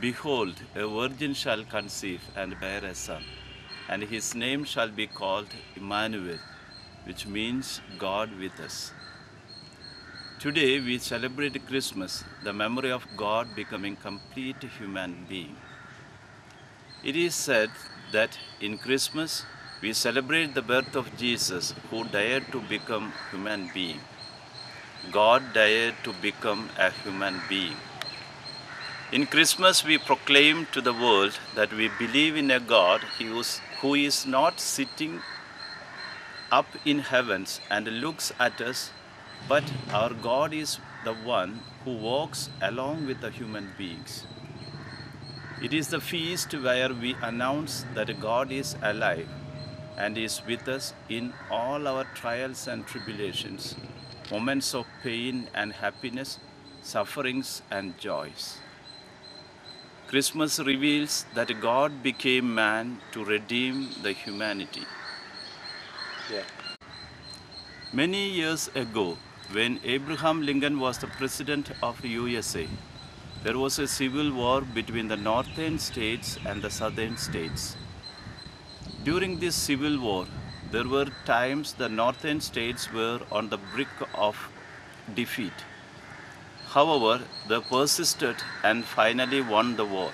Behold, a virgin shall conceive and bear a son, and his name shall be called Emmanuel, which means God with us. Today we celebrate Christmas, the memory of God becoming complete human being. It is said that in Christmas we celebrate the birth of Jesus who dared to become human being. God dared to become a human being. In Christmas, we proclaim to the world that we believe in a God who is not sitting up in heavens and looks at us, but our God is the one who walks along with the human beings. It is the feast where we announce that God is alive and is with us in all our trials and tribulations, moments of pain and happiness, sufferings and joys. Christmas reveals that God became man to redeem the humanity. Yeah. Many years ago, when Abraham Lincoln was the president of USA, there was a civil war between the northern states and the southern states. During this civil war, there were times the northern states were on the brink of defeat. However, they persisted and finally won the war.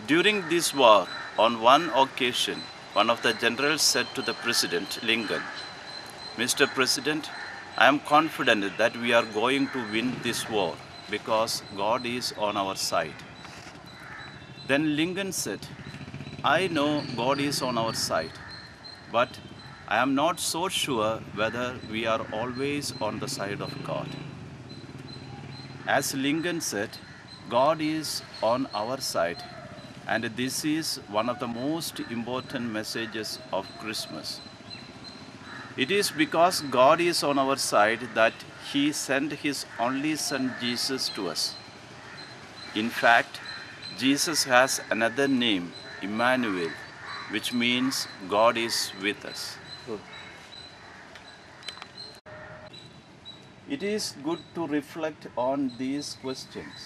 During this war, on one occasion, one of the generals said to the President Lincoln, "Mr. President, I am confident that we are going to win this war because God is on our side." Then Lincoln said, "I know God is on our side, but I am not so sure whether we are always on the side of God." As Lincoln said, God is on our side, and this is one of the most important messages of Christmas. It is because God is on our side that He sent His only Son Jesus to us. In fact, Jesus has another name, Emmanuel, which means God is with us. It is good to reflect on these questions.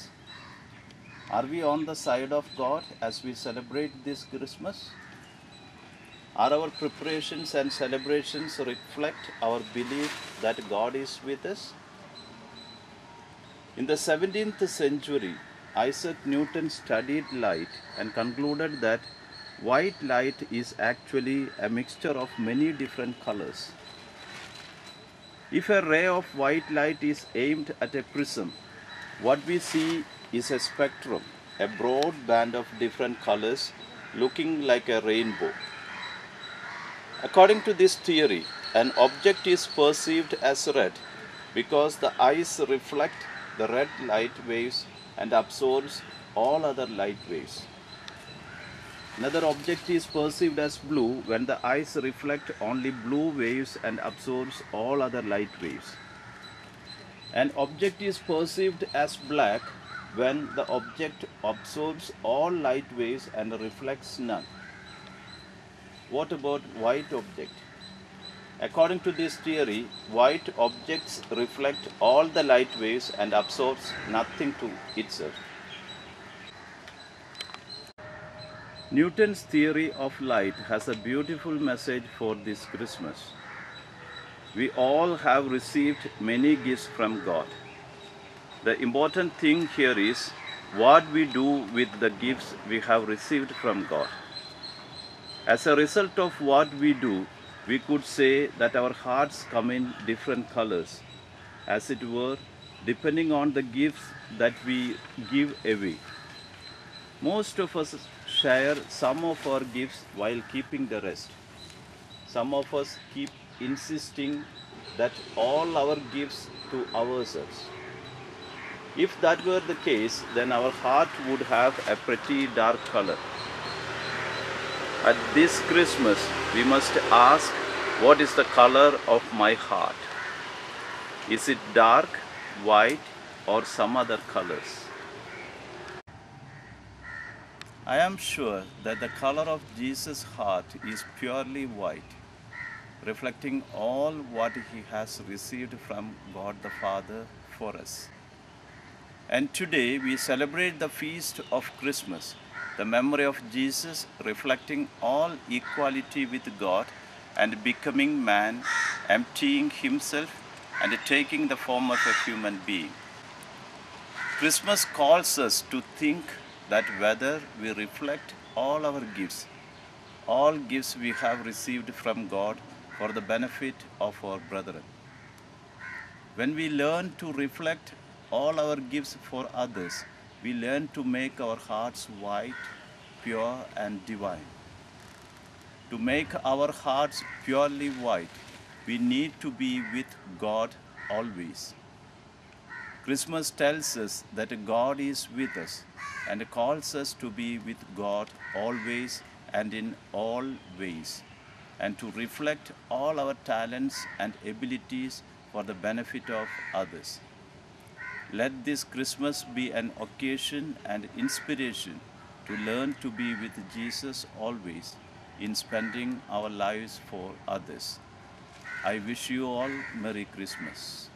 Are we on the side of God as we celebrate this Christmas? Are our preparations and celebrations reflect our belief that God is with us? In the 17th century, Isaac Newton studied light and concluded that white light is actually a mixture of many different colors. If a ray of white light is aimed at a prism, what we see is a spectrum, a broad band of different colors looking like a rainbow. According to this theory, an object is perceived as red because the eyes reflect the red light waves and absorbs all other light waves. Another object is perceived as blue when the eyes reflect only blue waves and absorbs all other light waves. An object is perceived as black when the object absorbs all light waves and reflects none. What about white object? According to this theory, white objects reflect all the light waves and absorbs nothing to itself. Newton's theory of light has a beautiful message for this Christmas. We all have received many gifts from God. The important thing here is what we do with the gifts we have received from God. As a result of what we do, we could say that our hearts come in different colors, as it were, depending on the gifts that we give away. Most of us share some of our gifts while keeping the rest. Some of us keep insisting that all our gifts to ourselves. If that were the case, then our heart would have a pretty dark color. At this Christmas, we must ask, what is the color of my heart? Is it dark, white, or some other colors? I am sure that the color of Jesus' heart is purely white, reflecting all what He has received from God the Father for us. And today we celebrate the feast of Christmas, the memory of Jesus reflecting all equality with God and becoming man, emptying himself and taking the form of a human being. Christmas calls us to think that whether we reflect all gifts we have received from God for the benefit of our brethren. When we learn to reflect all our gifts for others, we learn to make our hearts white, pure, and divine. To make our hearts purely white, we need to be with God always. Christmas tells us that God is with us and calls us to be with God always and in all ways, and to reflect all our talents and abilities for the benefit of others. Let this Christmas be an occasion and inspiration to learn to be with Jesus always in spending our lives for others. I wish you all Merry Christmas.